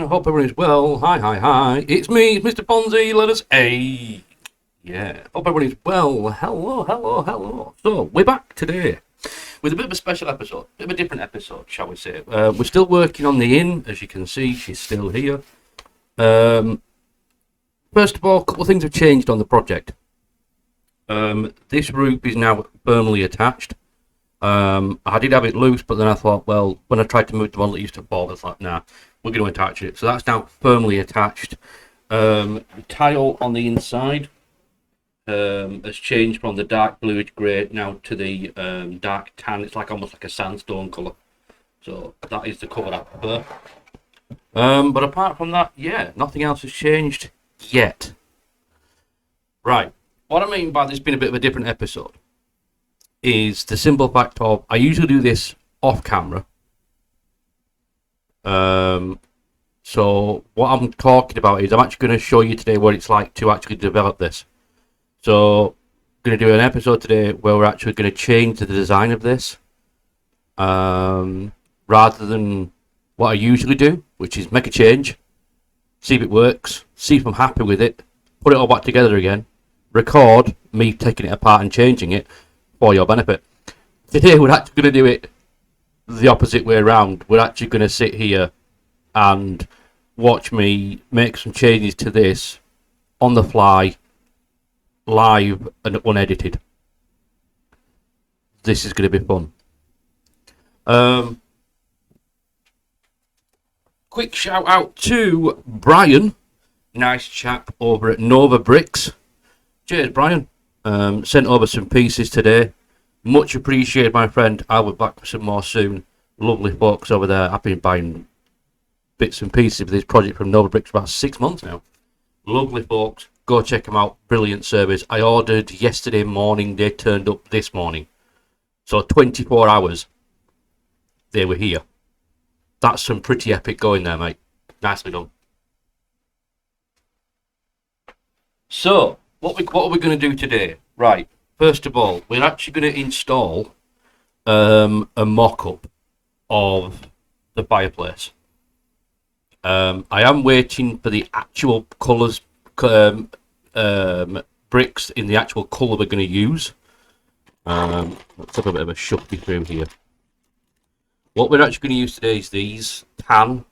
Hope everyone's well. Hi. It's me, Mr. Ponzi. Let us yeah. Hope everyone's well. Hello. So we're back today with a bit of a special episode, bit of a different episode, shall we say? We're still working on the inn, as you can see. She's still here. First of all, a couple of things have changed on the project. This roof is now firmly attached. I did have it loose, but then I thought, well, when I tried to move the one that used to fall, I thought, nah, we're going to attach it. So that's now firmly attached. The tile on the inside has changed from the dark bluish grey now to the dark tan. It's like almost like a sandstone colour. So that is the colour I prefer. But apart from that, yeah, nothing else has changed yet. Right. What I mean by this being a bit of a different episode is the simple fact of I usually do this off camera. So what I'm talking about is I'm actually going to show you today what it's like to actually develop this. So I'm going to do an episode today where we're actually going to change the design of this, rather than what I usually do, which is make a change, see if it works, see if I'm happy with it, put it all back together again, record me taking it apart and changing it for your benefit. Today we're actually going to do it the opposite way around. We're actually going to sit here and watch me make some changes to this on the fly, live and unedited. This is going to be fun. Quick shout out to Brian, nice chap over at Nova Bricks. Cheers, Brian. Sent over some pieces today. Much appreciated, my friend. I'll be back for some more soon. Lovely folks over there. I've been buying bits and pieces of this project from Nova Bricks for about 6 months now. Lovely folks. Go check them out. Brilliant service. I ordered yesterday morning. They turned up this morning. So 24 hours. They were here. That's some pretty epic going there, mate. Nicely done. So, what are we going to do today? Right. First of all, we're actually going to install a mock-up of the fireplace. I am waiting for the actual colours, bricks in the actual colour we're going to use. Let's have a bit of a shuffle through here. What we're actually going to use today is these tan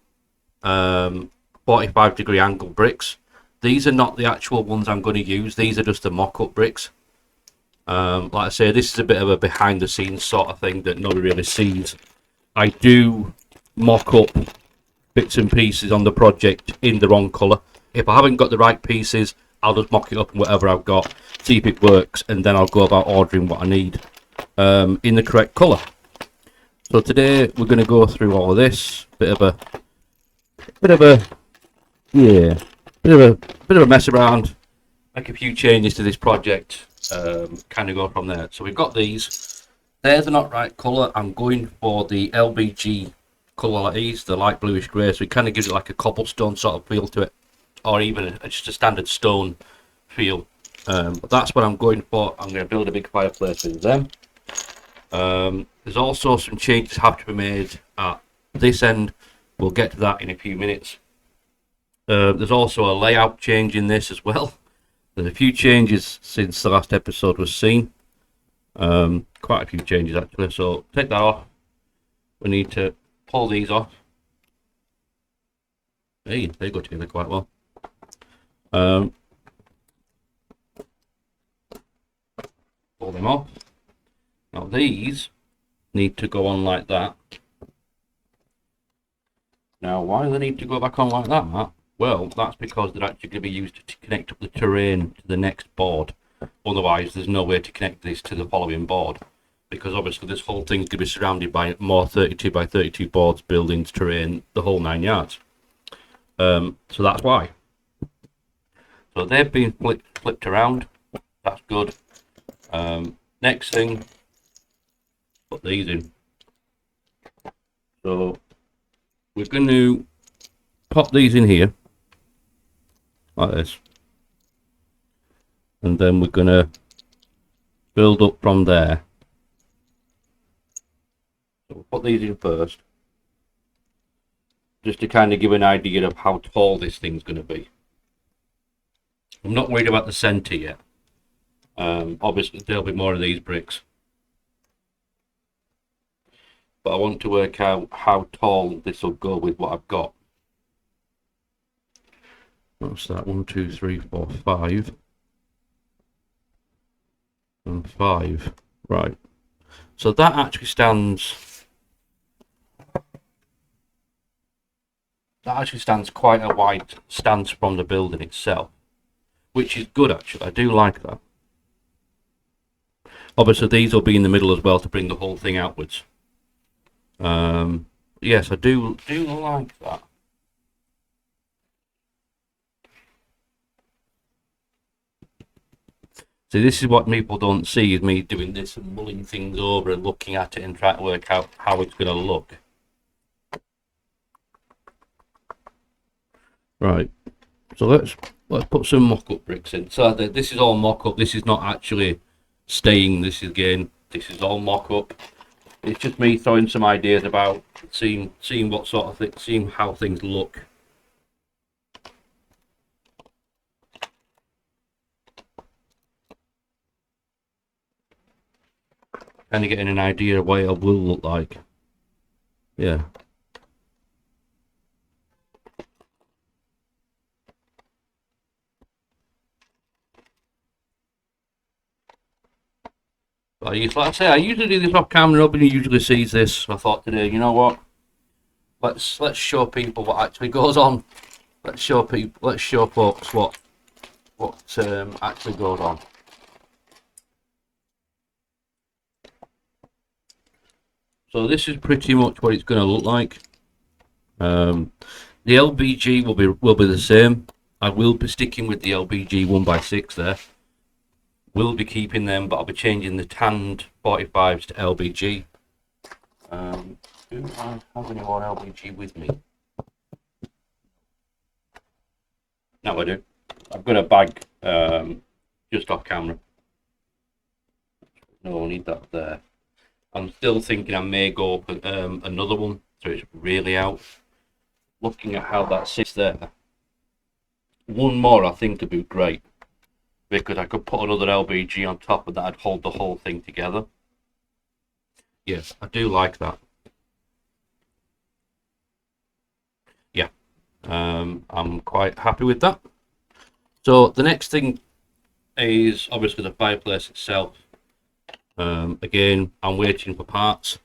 45-degree angle bricks. These are not the actual ones I'm going to use. These are just the mock-up bricks. Like I say, this is a bit of a behind-the-scenes sort of thing that nobody really sees. I do mock up bits and pieces on the project in the wrong colour. If I haven't got the right pieces, I'll just mock it up in whatever I've got, see if it works, and then I'll go about ordering what I need in the correct colour. So today we're going to go through all of this, bit of a mess around, make a few changes to this project, kind of go from there. So we've got these. They're the not right colour. I'm going for the LBG colour like these, the light bluish grey, so it kind of gives it like a cobblestone sort of feel to it, or even just a standard stone feel. But that's what I'm going for. I'm going to build a big fireplace with them. There's also some changes have to be made at this end. We'll get to that in a few minutes. There's also a layout change in this as well. There's a few changes since the last episode was seen. Quite a few changes actually, so take that off. We need to pull these off. Hey, they go together quite well. Pull them off. Now these need to go on like that. Now why do they need to go back on like that, Matt? Well, that's because they're actually going to be used to connect up the terrain to the next board. Otherwise, there's no way to connect this to the following board. Because obviously this whole thing's going to be surrounded by more 32 by 32 boards, buildings, terrain, the whole 9 yards. So that's why. So they've been flipped around. That's good. Next thing, put these in. So we're going to pop these in here. Like this, and then we're going to build up from there. So we'll put these in first. just to kind of give an idea of how tall this thing's going to be. I'm not worried about the centre yet. Obviously, there'll be more of these bricks. But I want to work out how tall this will go with what I've got. What's that? 1, 2, 3, 4, 5. And 5. Right. So that actually stands... That actually stands quite a wide stance from the building itself. Which is good, actually. I do like that. Obviously, these will be in the middle as well to bring the whole thing outwards. Yes, I do like that. See, this is what people don't see, is me doing this and mulling things over and looking at it and trying to work out how it's going to look. Right. So let's put some mock-up bricks in. So this is all mock-up. This is not actually staying. This is all mock-up. It's just me throwing some ideas about seeing what sort of seeing how things look. Kind of getting an idea of what it will look like. Yeah. Like I say, I usually do this off camera. Nobody usually sees this. I thought today, you know what? Let's show people what actually goes on. Let's show folks what actually goes on. So this is pretty much what it's going to look like. The LBG will be the same. I will be sticking with the LBG 1x6 there. Will be keeping them, but I'll be changing the tanned 45s to LBG. Do I have any more LBG with me? No, I do. I've got a bag just off camera. No, I need that there. I'm still thinking I may go for another one, so it's really out. Looking at how that sits there, one more I think would be great, because I could put another LBG on top, and that'd hold the whole thing together. Yes, I do like that. Yeah, I'm quite happy with that. So the next thing is obviously the fireplace itself. Again, I'm waiting for parts.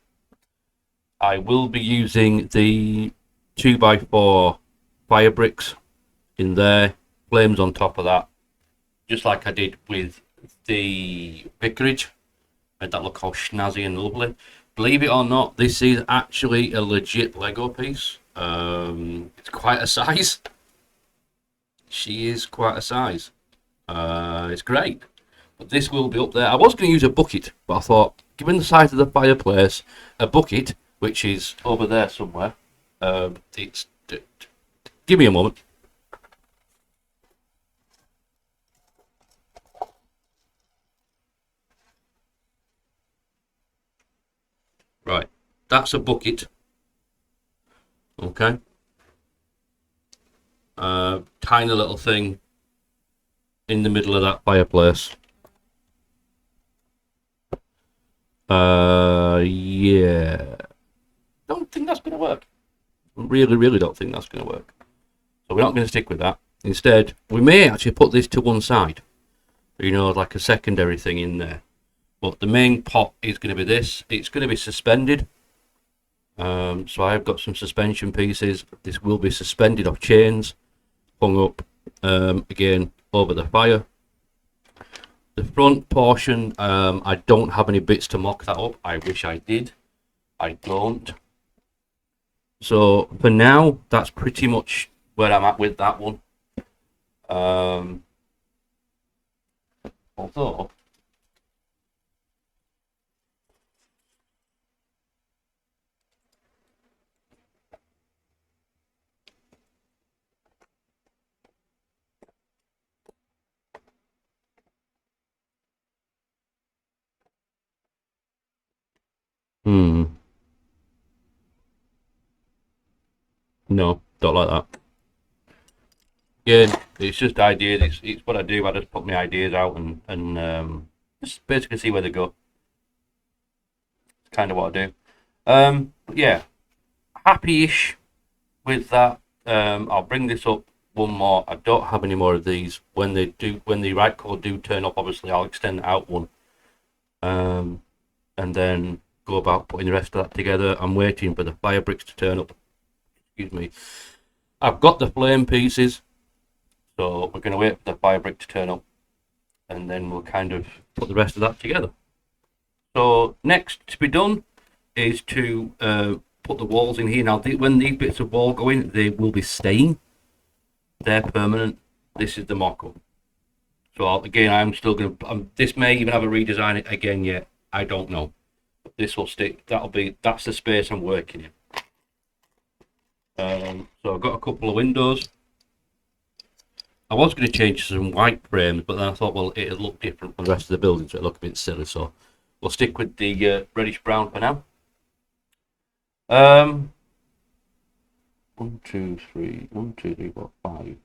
I will be using the 2x4 fire bricks in there, flames on top of that, just like I did with the vicarage. Made that look all snazzy and lovely. Believe it or not, this is actually a legit Lego piece. It's quite a size. She is quite a size. It's great. But this will be up there. I was going to use a bucket, but I thought, given the size of the fireplace, a bucket, which is over there somewhere, give me a moment. Right, that's a bucket. Okay. Tiny little thing in the middle of that fireplace. Yeah. Don't think that's going to work. Really don't think that's going to work. So we're not going to stick with that. Instead, we may actually put this to one side. You know, like a secondary thing in there. But the main pot is going to be this. It's going to be suspended. So I've got some suspension pieces. This will be suspended off chains, hung up again over the fire. The front portion, I don't have any bits to mock that up. I wish I did. I don't. So for now, that's pretty much where I'm at with that one. Although No, don't like that. Again, it's just ideas. It's what I do. I just put my ideas out and just basically see where they go. It's kind of what I do. But yeah, happy-ish with that. I'll bring this up one more. I don't have any more of these. When the right colour do turn up, obviously I'll extend it out one. And then go about putting the rest of that together. I'm waiting for the fire bricks to turn up. Excuse me. I've got the flame pieces, so we're going to wait for the fire brick to turn up, and then we'll kind of put the rest of that together. So next to be done is to put the walls in here. Now, when these bits of wall go in, they will be staying. They're permanent. This is the mock-up. So again, I'm still going to. This may even have a redesign again yet. I don't know. But this will stick. That's the space I'm working in. So I've got a couple of windows. I was going to change to some white frames, but then I thought, well, it'll look different from the rest of the building, so it'll look a bit silly. So we'll stick with the reddish brown for now. 1, 2, 3, 1, 2, 3, 4, 5.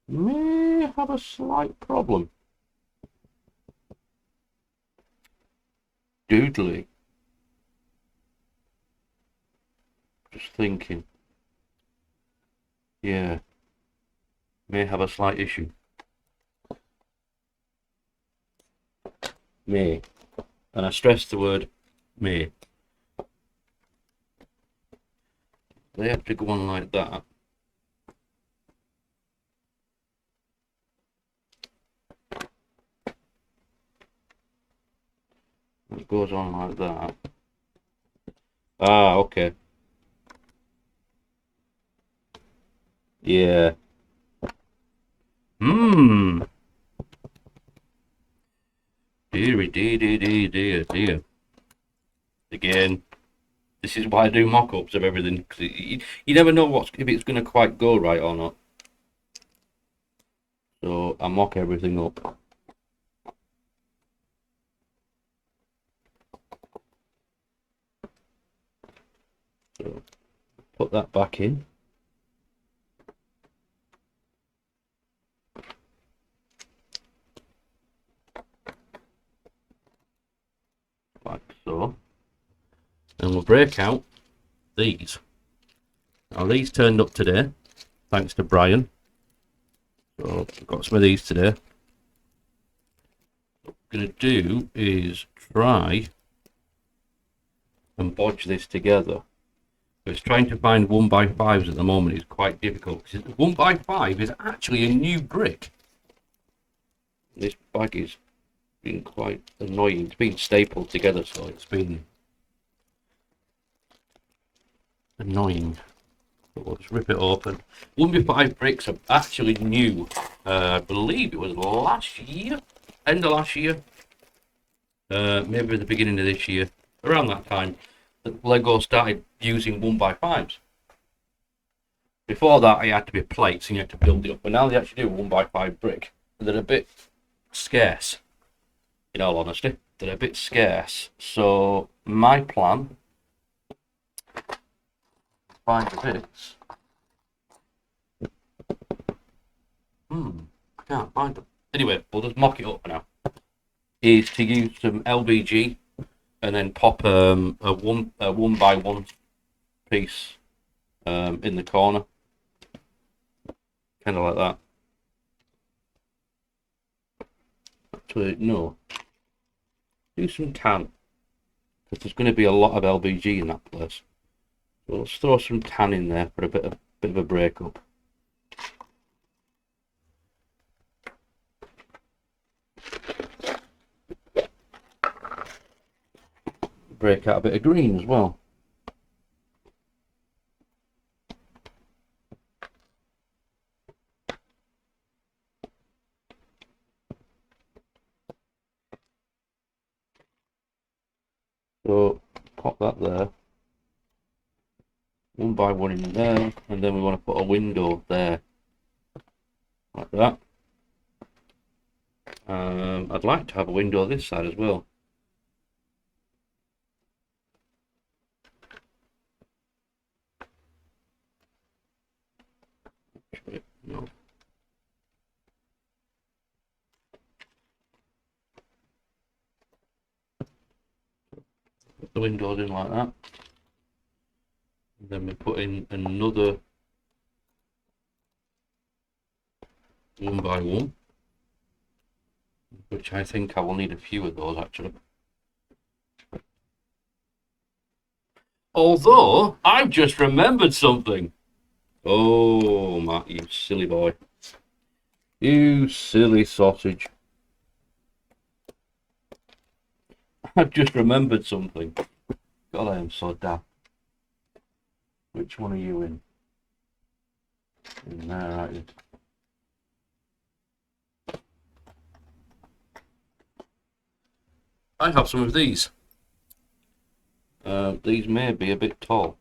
May have a slight problem. Doodly. Just thinking. Yeah. May have a slight issue. May. And I stress the word may. They have to go on like that. It goes on like that. Ah, okay. Yeah. Dear, dear. Again, this is why I do mock-ups of everything, because you never know if it's going to quite go right or not. So I mock everything up. So put that back in. Like so. And we'll break out these. Now these turned up today, thanks to Brian. So I've got some of these today. What I'm going to do is try and bodge this together. Because trying to find 1x5s at the moment is quite difficult. 1x5 is actually a new brick. This bag is been quite annoying. It's been stapled together, so it's been annoying. But we'll just rip it open. 1x5 bricks are actually new. I believe it was last year, end of last year, maybe the beginning of this year, around that time, that Lego started using 1x5s. Before that, it had to be plates and you had to build it up, but now they actually do 1x5 brick. They're a bit scarce, in all honesty. They're a bit scarce. So my plan, find the bits. I can't find them. Anyway, we'll just mock it up for now. Is to use some LVG and then pop a 1x1 piece in the corner, kind of like that. Actually, no. Do some tan, because there's going to be a lot of LVG in that place. So let's throw some tan in there for a bit of a breakup. Break out a bit of green as well. So pop that there. 1x1 in there, and then we want to put a window there, like that. I'd like to have a window this side as well. Put the windows in like that. And then we put in another 1x1, which I think I will need a few of those actually. Although, I've just remembered something. Oh, Matt, you silly boy. You silly sausage. I've just remembered something. God, I am so daft. Which one are you in? In there, aren't you? I have some of these. These may be a bit tall.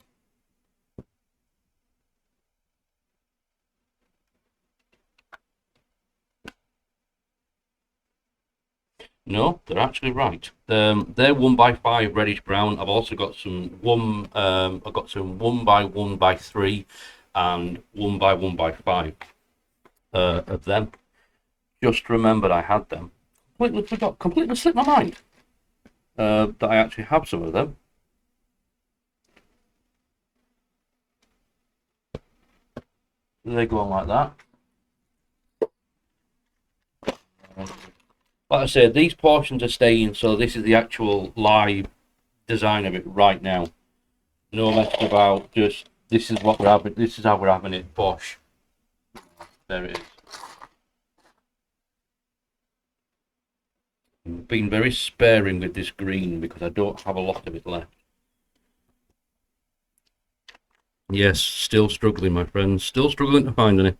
No, they're actually right. They're 1x5 reddish brown. I've also got some I've got some 1x1x3 and 1x1x5 of them. Just remembered I had them. Completely forgot. Completely slipped my mind that I actually have some of them. They go on like that. Like I said, these portions are staying, so this is the actual live design of it right now. No messing about, just this is what we're having, this is how we're having it, bosh. There it is. I'm being very sparing with this green because I don't have a lot of it left. Yes, still struggling, my friends. Still struggling to find any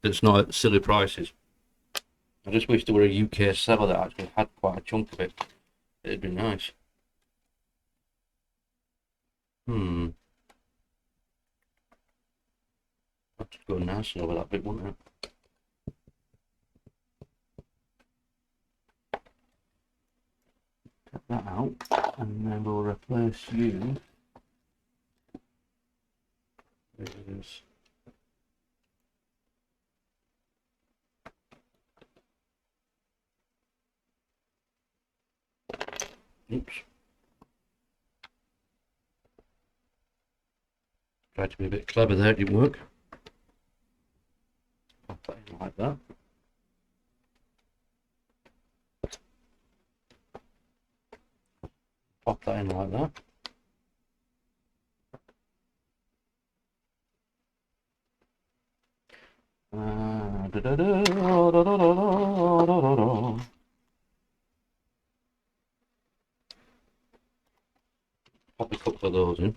that's not at silly prices. I just wish there were a UK seller that actually had quite a chunk of it. It'd be nice. That'd go nicely over that bit, wouldn't it? Get that out, and then we'll replace you. There it is. Oops. Tried to be a bit clever there, it didn't work. Pop that in like that. Pop that in like that. Pop a couple of those in.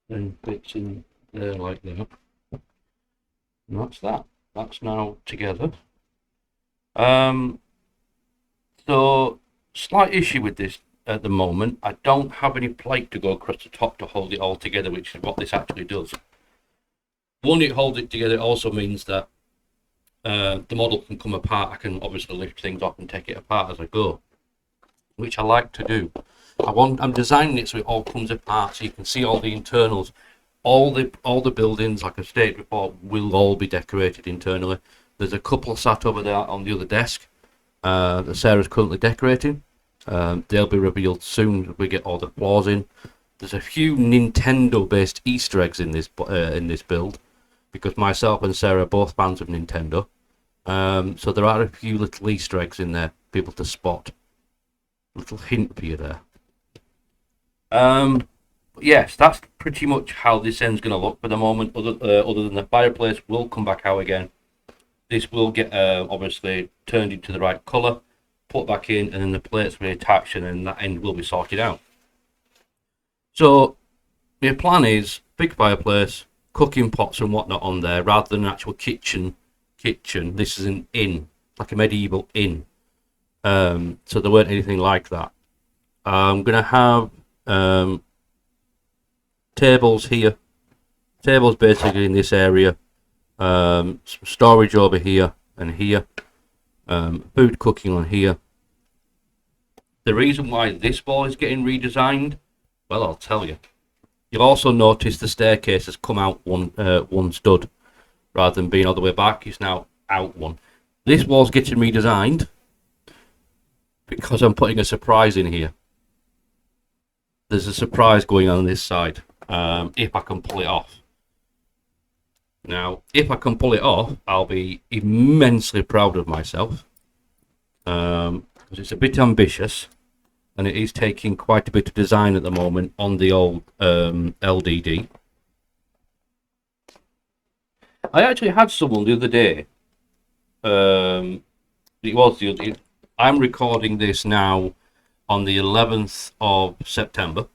Then bits in there like that. And that's that. That's now together. So slight issue with this at the moment. I don't have any plate to go across the top to hold it all together, which is what this actually does. One, it holds it together. It also means that the model can come apart. I can obviously lift things up and take it apart as I go, which I like to do. I'm designing it so it all comes apart, so you can see all the internals. All the buildings, like I stated before, will all be decorated internally. There's a couple sat over there on the other desk that Sarah's currently decorating. They'll be revealed soon as we get all the floors in. There's a few Nintendo-based Easter eggs in this build, because myself and Sarah are both fans of Nintendo. So there are a few little Easter eggs in there, people to spot. Little hint for you there. Yes, that's pretty much how this end's going to look for the moment. Other than the fireplace will come back out again. This will get obviously turned into the right colour, put back in, and then the plates will be attached, and then that end will be sorted out. So my plan is big fireplace, cooking pots and whatnot on there, rather than an actual kitchen. This is an inn, like a medieval inn. So there weren't anything like that. I'm gonna have tables here, tables basically in this area, some storage over here and here, food cooking on here. The reason why this wall is getting redesigned, well, I'll tell you. You'll also notice the staircase has come out one stud rather than being all the way back. It's now out one. This wall's getting redesigned because I'm putting a surprise in here. There's a surprise going on this side, if I can pull it off. Now, if I can pull it off, I'll be immensely proud of myself, because it's a bit ambitious, and it is taking quite a bit of design at the moment on the old LDD. I actually had someone the other day. I'm recording this now on the 11th of September.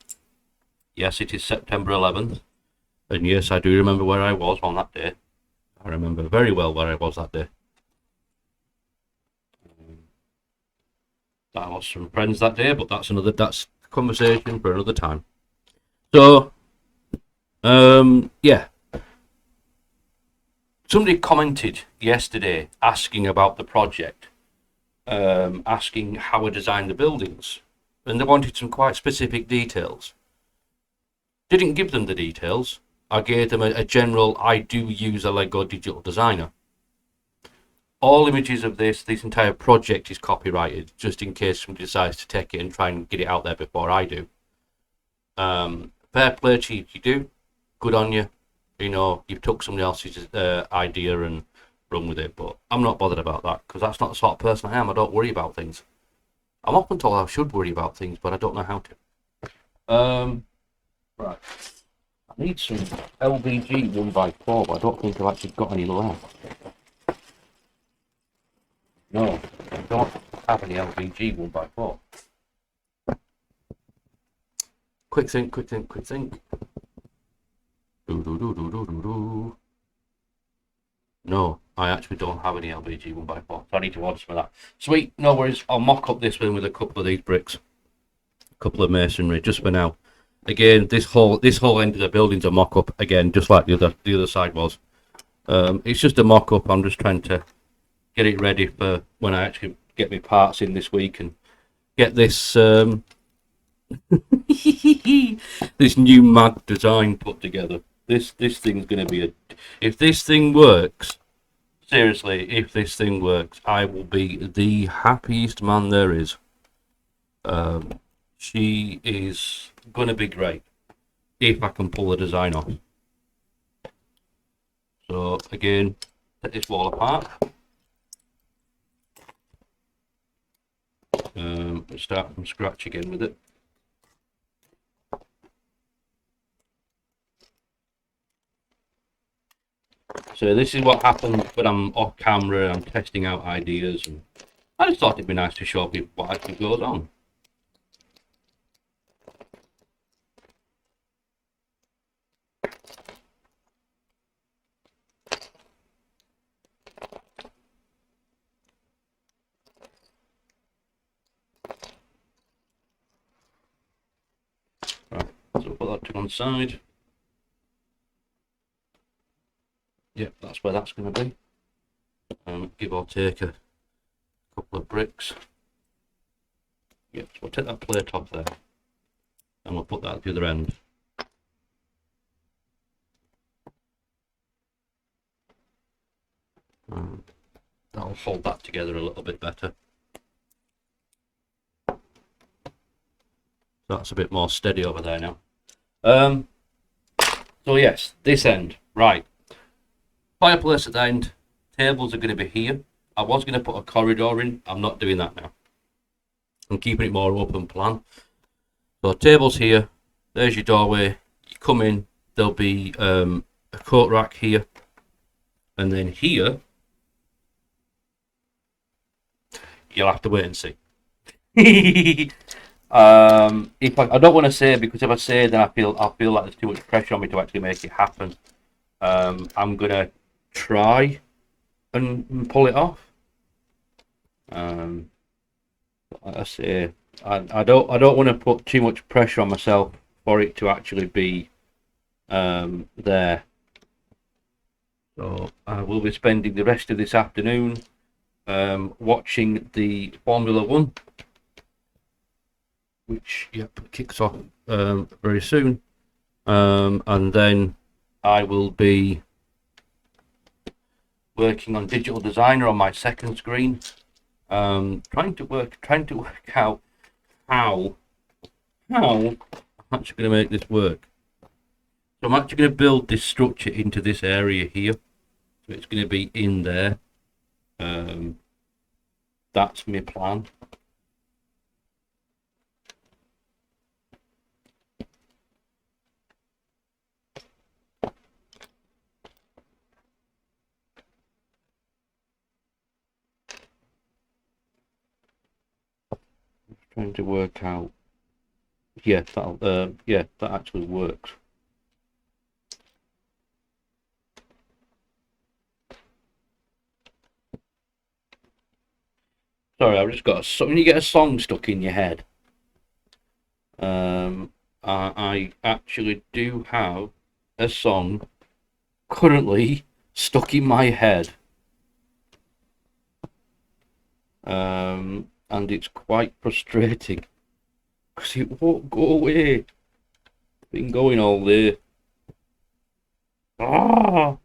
Yes, it is September 11th. And yes, I do remember where I was on that day. I remember very well where I was that day. I lost some friends that day, but that's a conversation for another time. So, yeah. Somebody commented yesterday asking about the project, asking how I designed the buildings, and they wanted some quite specific details. Didn't give them the details. I gave them a general, I do use a Lego digital designer. All images of this entire project is copyrighted, just in case somebody decides to take it and try and get it out there before I do. Fair play to you if you do. Good on you. You know, you've took somebody else's idea and run with it, but I'm not bothered about that, because that's not the sort of person I am. I don't worry about things. I'm often told I should worry about things, but I don't know how to. Right. I need some LVG 1x4, but I don't think I've actually got any left. No, I don't have any LVG 1x4. Quick think. No, I actually don't have any LVG 1x4, so I need to order some of that. Sweet, no worries. I'll mock up this one with a couple of these bricks, a couple of masonry, just for now. Again, this whole end of the building's a mock up again, just like the other side was. It's just a mock up. I'm just trying to get it ready for when I actually get my parts in this week and get this this new mad design put together. This thing's going to be if this thing works, seriously, if this thing works, I will be the happiest man there is. She is going to be great if I can pull the design off. So again, take this wall apart. Let's start from scratch again with it. So this is what happens when I'm off camera and I'm testing out ideas, and I just thought it'd be nice to show people what actually goes on. Right, so put that to one side. Yep, that's where that's going to be. Give or take a couple of bricks. Yep, so we'll take that plate off there, and we'll put that at the other end. That'll hold that together a little bit better. That's a bit more steady over there now. So yes, this end, right. Fireplace at the end. Tables are going to be here. I was going to put a corridor in. I'm not doing that now. I'm keeping it more open plan. So tables here. There's your doorway. You come in. There'll be a coat rack here, and then here you'll have to wait and see. If I don't want to say, because if I say, then I'll feel like there's too much pressure on me to actually make it happen. I'm gonna try and pull it off. Like I say, I don't want to put too much pressure on myself for it to actually be there. So I will be spending the rest of this afternoon watching the Formula 1, which kicks off very soon. and then I will be working on Digital Designer on my second screen, trying to work out how I'm actually going to make this work. So I'm actually going to build this structure into this area here, so it's going to be in there. That's my plan. Trying to work out. Yeah, that actually works. Sorry, I've just got when you get a song stuck in your head. I actually do have a song currently stuck in my head, and it's quite frustrating because it won't go away. It's been going all day. Ah!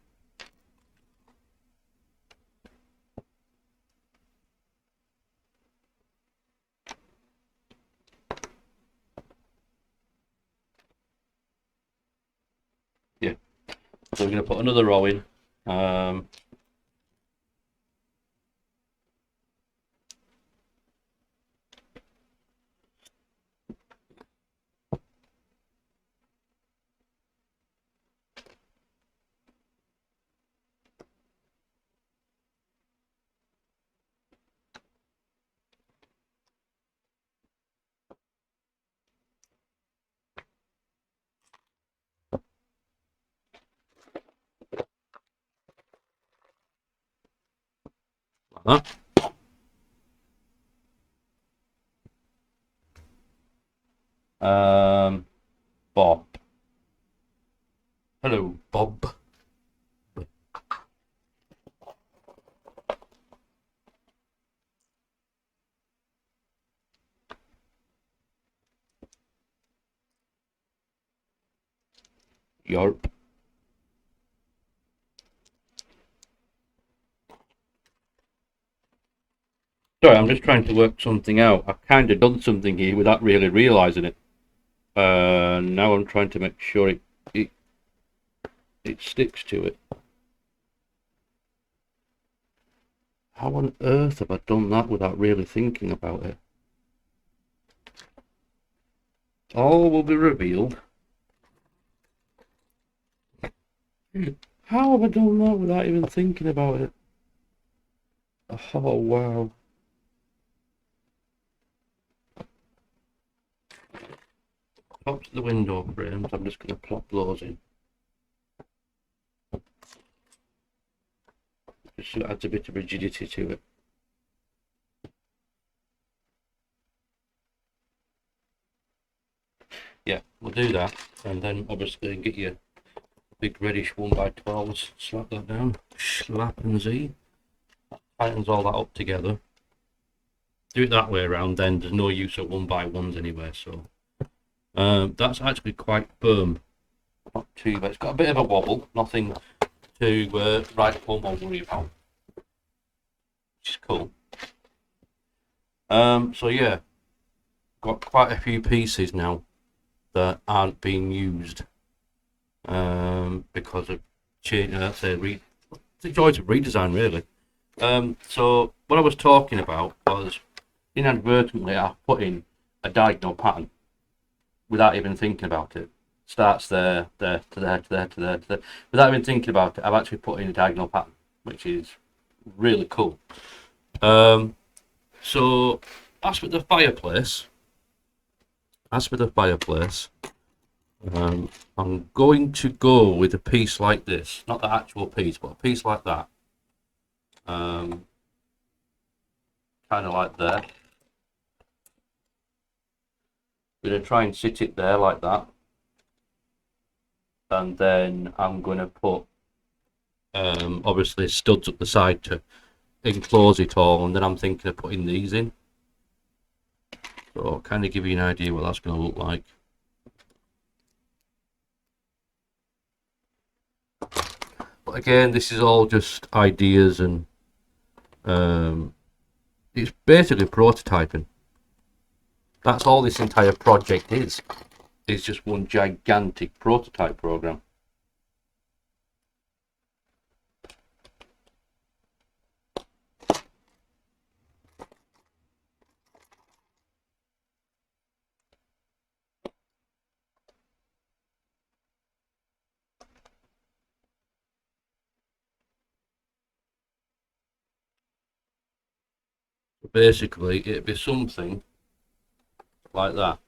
Yeah. So we're going to put another row in. Like that. Bob. Hello, Bob. Yarp. Sorry, I'm just trying to work something out. I've kind of done something here without really realizing it. Now I'm trying to make sure it sticks to it. How on earth have I done that without really thinking about it? All will be revealed. How have I done that without even thinking about it? Oh, wow. Top to the window frames, I'm just going to plop those in. Just so it adds a bit of rigidity to it. Yeah, we'll do that, and then obviously get your big reddish 1x12s, slap that down, slap and Z, tightens all that up together. Do it that way around, then there's no use of 1x1s anyway, so that's actually quite firm, not too bad. It's got a bit of a wobble, nothing to write home or worry about, which is cool. So yeah, got quite a few pieces now that aren't being used because of change. The joys of redesign, really. So what I was talking about was inadvertently I put in a diagonal pattern without even thinking about it. Starts there, there, to there, to there, to there, to there. Without even thinking about it, I've actually put in a diagonal pattern, which is really cool. So as with the fireplace, I'm going to go with a piece like this, not the actual piece, but a piece like that. Kind of like there. I'm going to try and sit it there like that. And then I'm going to put, obviously, studs up the side to enclose it all. And then I'm thinking of putting these in. So I'll kind of give you an idea what that's going to look like. But again, this is all just ideas, and it's basically prototyping. That's all this entire project is. It's just one gigantic prototype program. Basically, it'd be something like that.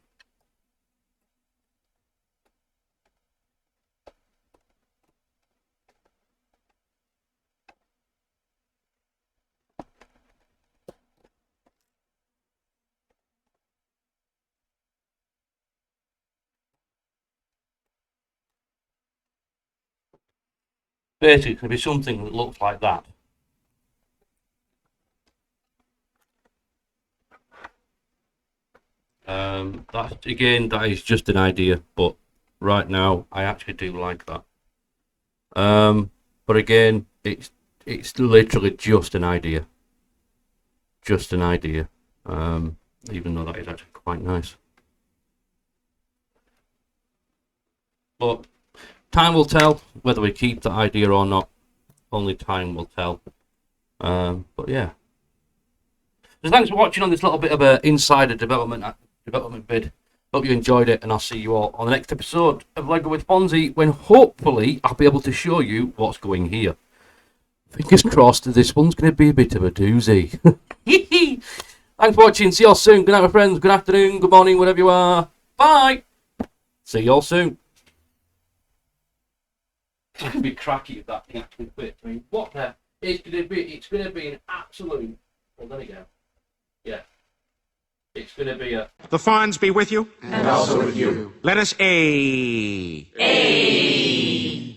Basically, it'd be something that looks like that. That is just an idea, but right now I actually do like that. But again, it's literally just an idea, just an idea. Even though that is actually quite nice. But time will tell whether we keep that idea or not. Only time will tell. But yeah. So thanks for watching on this little bit of a insider development bid. Hope you enjoyed it, and I'll see you all on the next episode of Lego with Fonzie, when hopefully I'll be able to show you what's going here. Fingers crossed, this one's going to be a bit of a doozy. Thanks for watching. See you all soon. Good night, my friends. Good afternoon, good morning, whatever you are. Bye. See you all soon. It's going to be cracky if that thing actually fits. I mean, what the? It's going to be an absolute. Well, there we go. Yeah. It's going to be a... The Fonz be with you. And also with you. Let us A.